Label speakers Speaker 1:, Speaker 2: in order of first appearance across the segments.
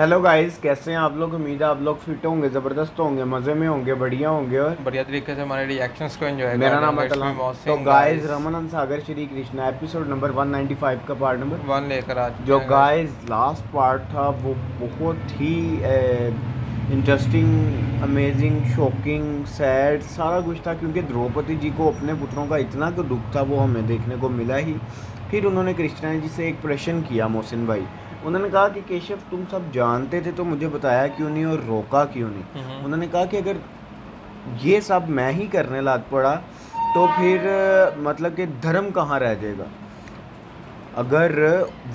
Speaker 1: Hello guys, कैसे हैं आप लोग। उम्मीद है आप लोग फिट होंगे, ज़बरदस्त होंगे, मज़े में होंगे, बढ़िया होंगे और
Speaker 2: बढ़िया तरीके से हमारे रिएक्शंस को एंजॉय कर
Speaker 1: मेरा
Speaker 2: रहे
Speaker 1: नाम है
Speaker 2: होंगे। इसमें
Speaker 1: तलाम। तो
Speaker 2: मौसिन
Speaker 1: गाइस,
Speaker 2: गाइस
Speaker 1: रमानंद सागर श्री कृष्णा एपिसोड नंबर 195 का पार्ट नंबर
Speaker 2: 1 लेकर आ चुके
Speaker 1: जो
Speaker 2: हैं
Speaker 1: गाइस लास्ट पार्ट था वो बहुत ही इंटरेस्टिंग, अमेजिंग, शॉकिंग, सैड सारा कुछ था, क्योंकि द्रौपदी जी को अपने पुत्रों का इतना तो दुख था वो हमें देखने को मिला ही। फिर उन्होंने कृष्णा जी से एक प्रश्न किया, मोहसिन भाई। उन्होंने कहा कि केशव, तुम सब जानते थे तो मुझे बताया क्यों नहीं और रोका क्यों नहीं। उन्होंने कहा कि अगर ये सब मैं ही करने लग पड़ा तो फिर मतलब कि धर्म कहाँ रह जाएगा। अगर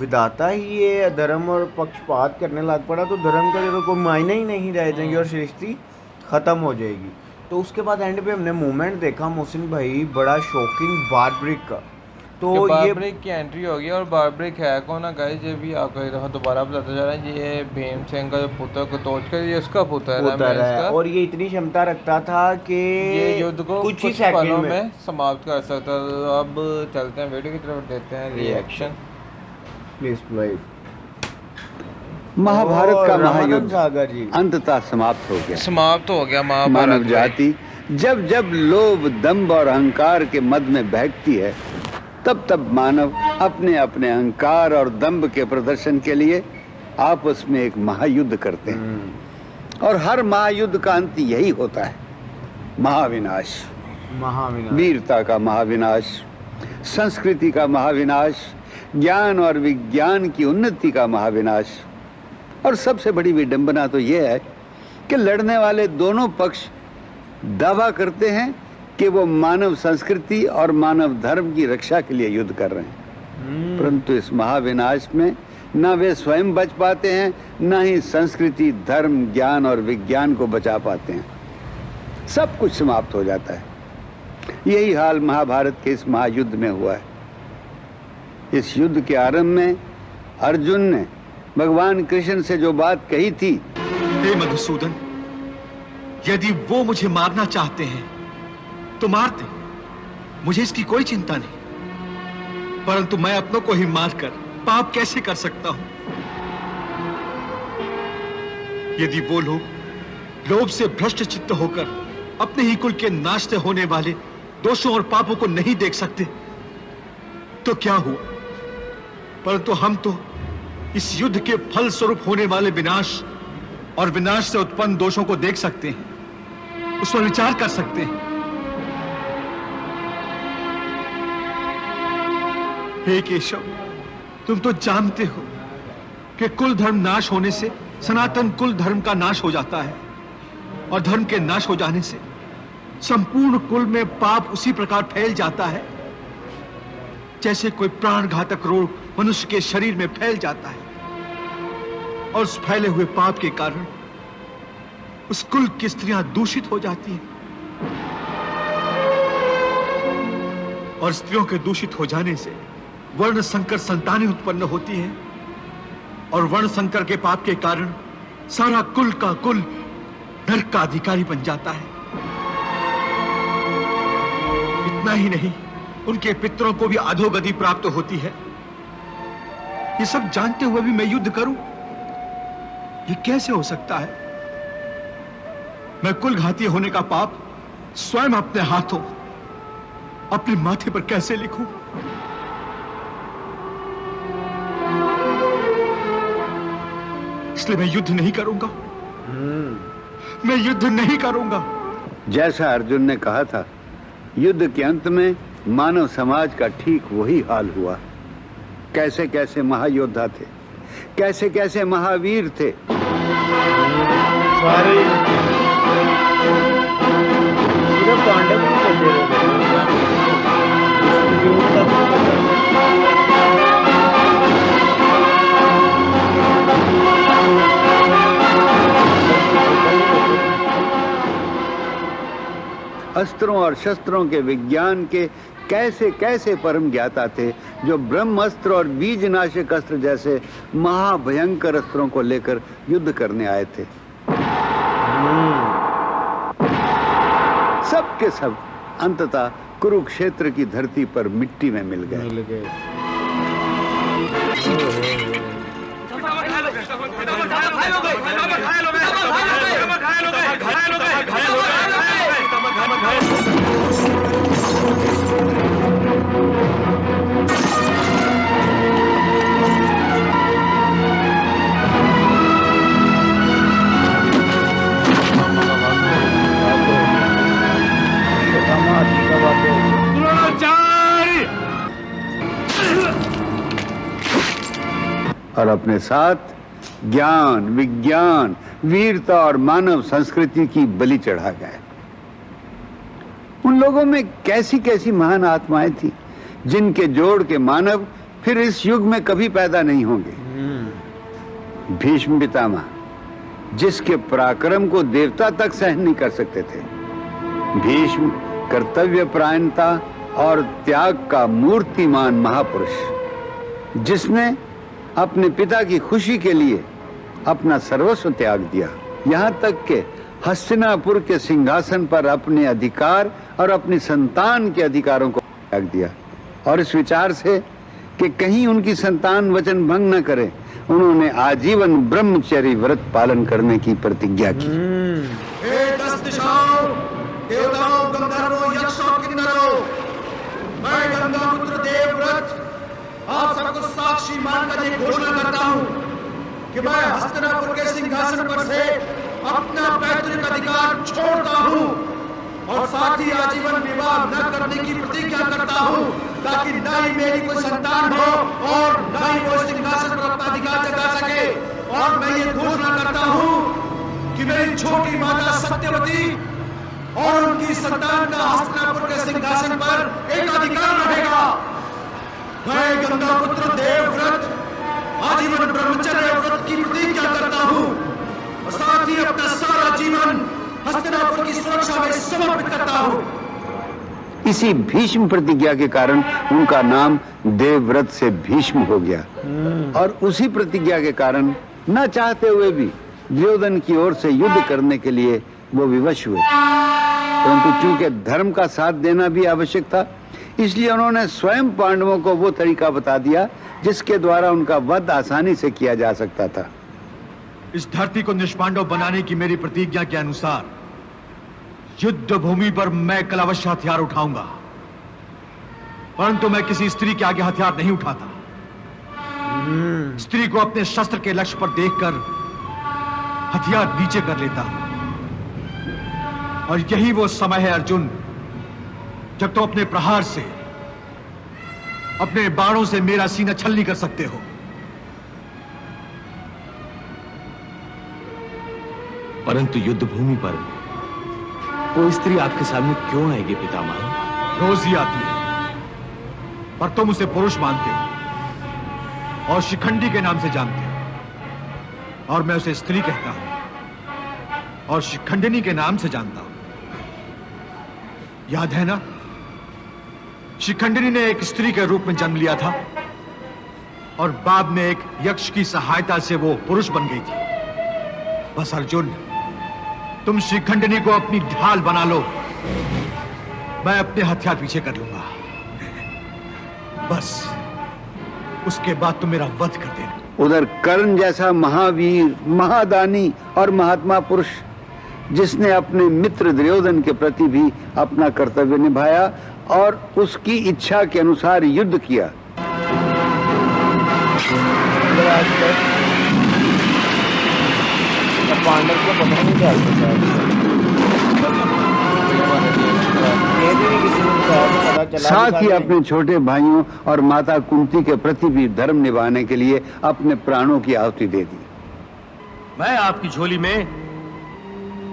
Speaker 1: विधाता ही ये धर्म और पक्षपात करने लग पड़ा तो धर्म का जो कोई मायने ही नहीं रह जाएंगे और सृष्टि ख़त्म हो जाएगी। तो उसके बाद एंड पे हमने मूवमेंट देखा मोहसिन भाई, बड़ा शॉकिंग बारब्रिक का। तो
Speaker 2: कि
Speaker 1: ये
Speaker 2: बारब्रिक की एंट्री होगी। और बारब्रिक है कौन है गाइस, ये भी आपको एक दफ़ा दोबारा बताता जा रहा है। ये भीमसेन का जो पुत्र को तोड़ कर ये उसका पुत्र
Speaker 1: है और ये इतनी क्षमता रखता था कि
Speaker 2: ये युद्ध को
Speaker 1: कुछ ही
Speaker 2: कुछ
Speaker 1: सेकंड
Speaker 2: पलों
Speaker 1: में
Speaker 2: में समाप्त कर सकता है। तो अब चलते हैं वीडियो की तरफ, देते हैं रिएक्शन।
Speaker 1: Please please.
Speaker 3: महाभारत का
Speaker 1: रामानंद
Speaker 3: महायुद्ध
Speaker 1: सागर जी
Speaker 3: अंततः समाप्त हो गया।
Speaker 2: समाप्त हो गया
Speaker 3: मानव
Speaker 2: महाभारत।
Speaker 3: जाति जब जब लोभ, दंभ और अहंकार के मद में बहकती है, तब तब मानव अपने अपने अहंकार और दंभ के प्रदर्शन के लिए आपस में एक महायुद्ध करते हैं। और हर महायुद्ध का अंत यही होता है, महाविनाश।
Speaker 1: महाविनाश,
Speaker 3: वीरता का महाविनाश, संस्कृति का महाविनाश, ज्ञान और विज्ञान की उन्नति का महाविनाश। और सबसे बड़ी विडंबना तो यह है कि लड़ने वाले दोनों पक्ष दावा करते हैं कि वो मानव संस्कृति और मानव धर्म की रक्षा के लिए युद्ध कर रहे हैं, परंतु इस महाविनाश में न वे स्वयं बच पाते हैं, न ही संस्कृति, धर्म, ज्ञान और विज्ञान को बचा पाते हैं। सब कुछ समाप्त हो जाता है। यही हाल महाभारत के इस महायुद्ध में हुआ है। इस युद्ध के आरंभ में अर्जुन ने भगवान कृष्ण से जो बात कही थी,
Speaker 4: हे मधुसूदन, यदि वो मुझे मारना चाहते हैं तो मार दे, मुझे इसकी कोई चिंता नहीं, परंतु मैं अपनों को ही मारकर पाप कैसे कर सकता हूं। यदि वो लोग लोभ से भ्रष्ट चित्त होकर अपने ही कुल के नाश से होने वाले दोषों और पापों को नहीं देख सकते तो क्या हुआ, परंतु हम तो इस युद्ध के फल स्वरूप होने वाले विनाश और विनाश से उत्पन्न दोषों को देख सकते हैं, उस पर विचार कर सकते हैं। हे केशव, तुम तो जानते हो कि कुल धर्म नाश होने से सनातन कुल धर्म का नाश हो जाता है, और धर्म के नाश हो जाने से संपूर्ण कुल में पाप उसी प्रकार फैल जाता है जैसे कोई प्राणघातक रोग मनुष्य के शरीर में फैल जाता है। और उस फैले हुए पाप के कारण उस कुल की स्त्रियां दूषित हो जाती हैं, और स्त्रियों के दूषित हो जाने से वर्ण संकर संतानें उत्पन्न होती हैं, और वर्ण संकर के पाप के कारण सारा कुल का कुल नरक का अधिकारी बन जाता है। इतना ही नहीं, उनके पितरों को भी अधोगति प्राप्त होती है। ये सब जानते हुए भी मैं युद्ध करूं, ये कैसे हो सकता है। मैं कुल घाती होने का पाप स्वयं अपने हाथों अपने माथे पर कैसे लिखूं। इसलिए मैं युद्ध नहीं करूंगा, मैं युद्ध नहीं करूंगा।
Speaker 3: जैसा अर्जुन ने कहा था, युद्ध के अंत में मानव समाज का ठीक वही हाल हुआ। कैसे कैसे महायोद्धा थे, कैसे कैसे महावीर थे।
Speaker 1: सारे सिर्फ पांडव ही बचे
Speaker 3: अस्त्रों और शस्त्रों के विज्ञान के कैसे कैसे परम ज्ञाता थे, जो ब्रह्मास्त्र और बीजनाशक अस्त्र जैसे महाभयंकर अस्त्रों को लेकर युद्ध करने आए थे। सब के सब अंततः कुरुक्षेत्र की धरती पर मिट्टी में मिल गए। और अपने साथ ज्ञान, विज्ञान, वीरता और मानव संस्कृति की बलि चढ़ा गए। उन लोगों में कैसी कैसी महान आत्माएं थी जिनके जोड़ के मानव फिर इस युग में कभी पैदा नहीं होंगे। भीष्म पितामह, जिसके पराक्रम को देवता तक सहन नहीं कर सकते थे। भीष्म कर्तव्य परायणता और त्याग का मूर्तिमान महापुरुष, जिसने अपने पिता की खुशी के लिए अपना सर्वस्व त्याग दिया, यहाँ तक के हस्तिनापुर के सिंहासन पर अपने अधिकार और अपनी संतान के अधिकारों को त्याग दिया। और इस विचार से कि कहीं उनकी संतान वचन भंग न करे, उन्होंने आजीवन ब्रह्मचर्य व्रत पालन करने की प्रतिज्ञा की।
Speaker 5: हे 10 दिशाओं, देवताओं, गंधर्वों, यक्षों, किन्नरों, मैं गंगापुत्र देवव्रत आप सबको साक्षी मानकर ये घोषणा करता हूँ कि मैं हस्तिनापुर के सिंहासन पर से अपना पैतृक अधिकार छोड़ता हूँ और साथ ही आजीवन विवाह न करने की प्रतिज्ञा करता हूँ, ताकि न ही मेरी कोई संतान हो और न ही वो सिंहासन पर अपना अधिकार जता सके। और मैं ये घोषणा करता हूँ कि मेरी छोटी माता सत्यवती और उनकी संतान का हस्तिनापुर के सिंहासन पर एक अधिकार रहेगा। मैं गंगापुत्र देवव्रत आजीवन ब्रह्मचर्य व्रत की प्रतिज्ञा करता हूँ और साथ ही अपना सारा जीवन हस्तिनापुर की सुरक्षा में समर्पित करता हूँ।
Speaker 3: इसी भीष्म प्रतिज्ञा के कारण उनका नाम देवव्रत से भीष्म हो गया। और उसी प्रतिज्ञा के कारण न चाहते हुए भी दुर्योधन की ओर से युद्ध करने के लिए वो विवश हुए। परंतु चूंकि धर्म का साथ देना भी आवश्यक था, इसलिए उन्होंने स्वयं पांडवों को वो तरीका बता दिया जिसके द्वारा उनका वध आसानी से किया जा सकता था।
Speaker 4: इस धरती को निष्पांडव बनाने की मेरी प्रतिज्ञा के अनुसार युद्ध भूमि पर मैं कल अवश्य हथियार उठाऊंगा, परंतु मैं किसी स्त्री के आगे हथियार नहीं उठाता। स्त्री को अपने शस्त्र के लक्ष्य पर देखकर हथियार नीचे कर लेता हूं। और यही वो समय है अर्जुन, जब तुम अपने प्रहार से, अपने बाणों से मेरा सीना छलनी कर सकते हो।
Speaker 6: परंतु युद्ध भूमि पर कोई स्त्री आपके सामने क्यों आएगी पितामह?
Speaker 4: रोज ही आती है, पर तुम उसे पुरुष मानते हो और शिखंडी के नाम से जानते हो, और मैं उसे स्त्री कहता हूं और शिखंडिनी के नाम से जानता हूं। याद है ना, शिखंडिनी ने एक स्त्री के रूप में जन्म लिया था और बाद में एक यक्ष की सहायता से वो पुरुष बन गई थी। बस अर्जुन, तुम शिखंडिनी को अपनी ढाल बना लो, मैं अपने हथियार पीछे कर लूंगा। बस उसके बाद तुम मेरा वध कर देना।
Speaker 3: उधर कर्ण जैसा महावीर, महादानी और महात्मा पुरुष, जिसने अपने मित्र दुर्योधन के प्रति भी अपना कर्तव्य निभाया और उसकी इच्छा के अनुसार युद्ध किया।
Speaker 1: पांडव को पता नहीं क्या
Speaker 3: साथ ही अपने छोटे भाइयों और माता कुंती के प्रति भी धर्म निभाने के लिए अपने प्राणों की आहुति दे दी।
Speaker 6: मैं आपकी झोली में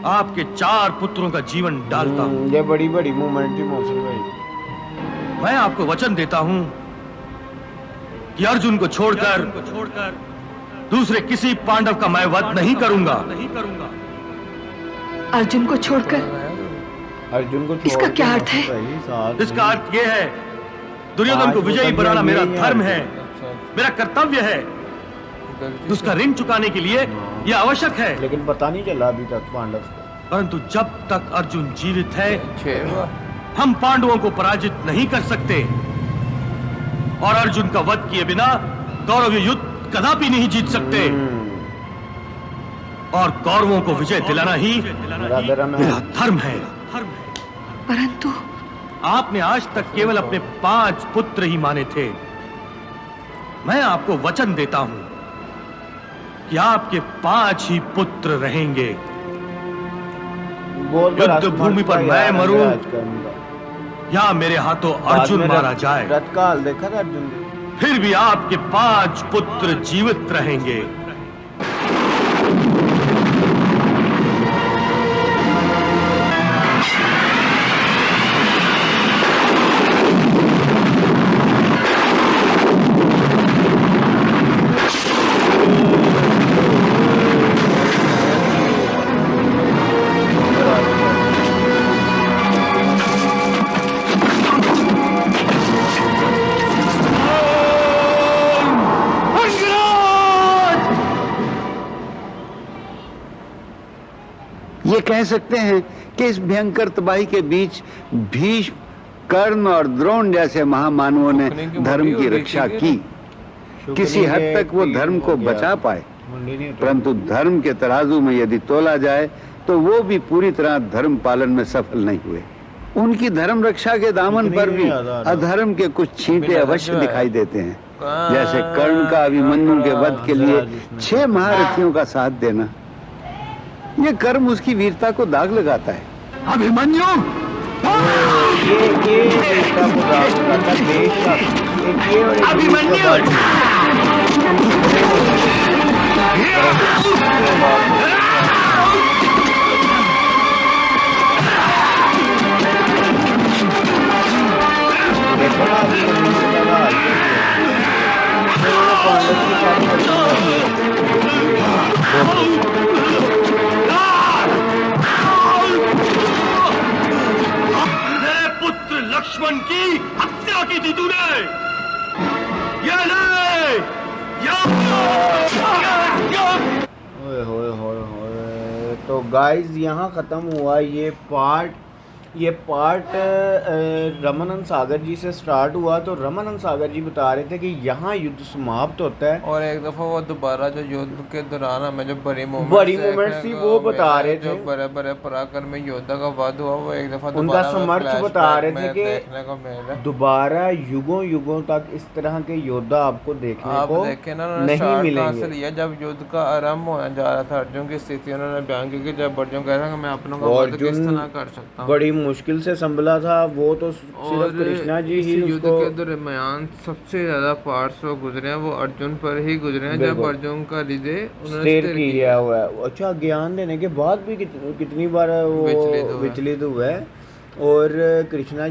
Speaker 6: आपके 4 पुत्रों का जीवन डालता हूं।
Speaker 1: ये बड़ी बड़ी मूवमेंट थी मौसम भाई।
Speaker 6: मैं आपको वचन देता हूं कि अर्जुन को छोड़कर दूसरे किसी पांडव का मैं वध नहीं करूंगा।
Speaker 7: अर्जुन को छोड़कर?
Speaker 1: अर्जुन को
Speaker 7: इसका क्या अर्थ है?
Speaker 6: इसका अर्थ यह है, दुर्योधन को विजयी बनाना मेरा धर्म है, मेरा कर्तव्य है। उसका ऋण चुकाने के लिए यह आवश्यक है।
Speaker 1: लेकिन पता नहीं चला अभी तक पांडव को।
Speaker 6: परंतु जब तक अर्जुन जीवित है, हम पांडवों को पराजित नहीं कर सकते और अर्जुन का वध किए बिना कौरव युद्ध कदापि नहीं जीत सकते। और कौरवों को विजय दिलाना ही
Speaker 1: मेरा धर्म
Speaker 6: मेरा
Speaker 1: है।
Speaker 6: धर्म है।
Speaker 7: परंतु
Speaker 6: आपने आज तक केवल अपने 5 पुत्र ही माने थे। मैं आपको वचन देता हूं कि आपके 5 ही पुत्र रहेंगे।
Speaker 1: बोल
Speaker 6: युद्ध भूमि पर मैं मरूं
Speaker 1: बाद
Speaker 6: या मेरे हाथों अर्जुन
Speaker 1: में
Speaker 6: मारा जाए,
Speaker 1: रथ का हाल देखा था अर्जुन ने?
Speaker 6: फिर भी आपके 5 पुत्र जीवित रहेंगे।
Speaker 3: ये कह सकते हैं कि इस भयंकर तबाही के बीच भीष्म, कर्ण और द्रोण जैसे महामानवों ने
Speaker 2: सुखने की
Speaker 3: धर्म
Speaker 2: मुंडी
Speaker 3: की
Speaker 2: और
Speaker 3: रक्षा
Speaker 2: देखी
Speaker 3: की। किसी हद तक वो धर्म को बचा पाए, परंतु धर्म के तराजू में यदि तोला जाए तो वो भी पूरी तरह धर्म पालन में सफल नहीं हुए। उनकी धर्म रक्षा के दामन पर भी अधर्म के कुछ छींटे अवश्य दिखाई देते हैं, जैसे कर्ण का अभिमन्यु के वध के लिए 6 महारथियों का साथ देना। ये कर्म उसकी वीरता को दाग लगाता है।
Speaker 4: अभिमन्यु
Speaker 1: ये देशका को दाग लगाता है, देश का एक ये और एक दूसरा देखो ना अभिमन्यु का हाल कैसे है। पांडव के साथ
Speaker 6: मेरे पुत्र लक्ष्मण की हत्या की थी तूने। ये ले,
Speaker 1: ओए होए होए होए। तो गाइस यहाँ ख़त्म हुआ ये पार्ट रमानंद सागर जी से स्टार्ट हुआ। तो रमानंद सागर जी बता रहे थे कि यहाँ युद्ध समाप्त होता है
Speaker 2: और एक दफा वो दोबारा जो युद्ध के दौरान हमें जो बड़ी
Speaker 1: मोमेंट्स थी वो बता रहे थे।
Speaker 2: जो बड़े बड़े पराक्रमी योद्धा का वध हुआ वो एक दफा
Speaker 1: उनका
Speaker 2: दोबारा हमें
Speaker 1: समर्थ
Speaker 2: flashback
Speaker 1: बता रहे
Speaker 2: में
Speaker 1: थे कि
Speaker 2: देखने को मिला।
Speaker 1: दोबारा युगों युगों तक इस तरह के योद्धा आपको देखने
Speaker 2: आप
Speaker 1: को
Speaker 2: देखें ना, उन्होंने
Speaker 1: नहीं
Speaker 2: स्टार्ट कहाँ से
Speaker 1: मिलेंगे।
Speaker 2: लिया जब युद्ध का आरंभ होने जा रहा था। अर्जुन की स्थिति उन्होंने बयान की कि जब अर्जुन कह रहा था मैं अपनों का वध किस
Speaker 1: अर्जुन
Speaker 2: तरह कर सकता हूँ।
Speaker 1: बड़ी मुश्किल से संभला था वो, तो सिर्फ कृष्णा जी
Speaker 2: इस
Speaker 1: ही
Speaker 2: युद्ध
Speaker 1: उसको
Speaker 2: के दरमियान सबसे ज्यादा पार्ट्स वो गुजरे हैं वो अर्जुन पर ही गुजरे हैं। जब
Speaker 1: बिल्कुल।
Speaker 2: अर्जुन का हृदय उन्होंने
Speaker 1: स्थिर
Speaker 2: स्थिर
Speaker 1: किया हुआ है। अच्छा, ज्ञान देने के बाद भी कितनी बार वो
Speaker 2: विचलित हुआ है।
Speaker 1: विचलित हुआ है। और कृष्णा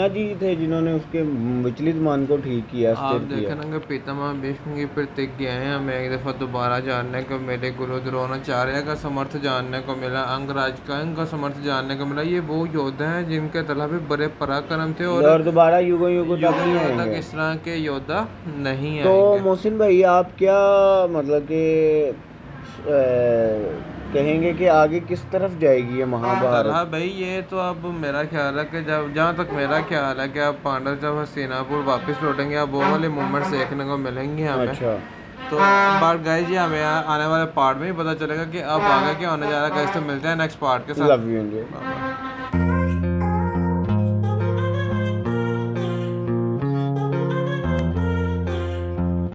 Speaker 1: जी थे जिन्होंने उसके विचलित मन को ठीक किया,
Speaker 2: आप
Speaker 1: स्थिर किया।
Speaker 2: देखें ना कि पितामह भीष्म की प्रतिज्ञाएं हमें एक दफा दोबारा जानने को मिले। गुरु द्रोणाचार्य का समर्थ जानने को मिला, अंगराज का इनका समर्थ जानने को मिला। ये वो योद्धा हैं जिनके तला भी बड़े पराक्रम थे
Speaker 1: और दोबारा युगों युगों तक नहीं
Speaker 2: युगों तक
Speaker 1: आएंगे।
Speaker 2: इस तरह के योद्धा नहीं
Speaker 1: तो
Speaker 2: आएंगे।
Speaker 1: मोहसिन भाई आप क्या मतलब कि कहेंगे कि आगे किस तरफ जाएगी ये महाभारत?
Speaker 2: हाँ भाई, ये तो अब मेरा ख्याल है कि जब जहाँ तक मेरा ख्याल है कि अब पांडव जब हस्तिनापुर वापस लौटेंगे अब वो वाले मोमेंट्स देखने को मिलेंगे हमें।
Speaker 1: अच्छा,
Speaker 2: तो बात गाइस जी हमें आने वाले पार्ट में ही पता चलेगा कि अब आगे क्या होने जा रहा है। गाइस तो मिलते हैं नेक्स्ट पार्ट के साथ।
Speaker 1: Love you.